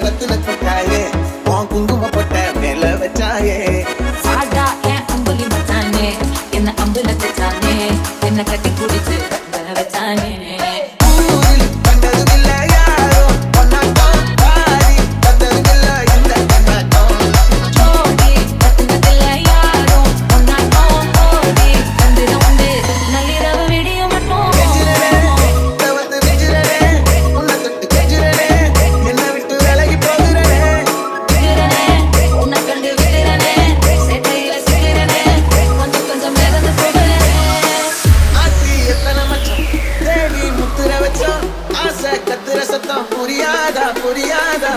ரத்தின கொட்டாயே உன் குங்கும பொட்ட மேல வச்சாயே ஆடா என் அம்புலி மச்சானே என்ன அம்புல வச்சானே என்ன கட்டி குடிச்சு வர வச்சானே ஊரில் கண்டதும் இல்ல யாரும் பொன்னாட்டம் பாரி வந்ததும் இல்ல எந்த கண்ணாட்டம் ஜோடி கத்துனதில்ல யாரும் ஒன்னாட்டம் ஓடி வந்துட உண்டு நள்ளிரவு விடிய மட்டும் கெஞ்சிரனே தவத்து நெஞ்சிரனே உன்னை தொட்டு கெஞ்சிரனே என்னை விட்டு விலகி போகிறனே விடுறனே உன்னை கண்டு விடுறனே சேட்டையில சிக்கிறனே கொஞ்சம் கொஞ்சம் மிதந்து போகிறனே ஆத்தி எத்தனை மச்சம் தேடி முத்துற வச்சோம் ஆசை கத்துற சத்தம் புரியாதா புரியாதா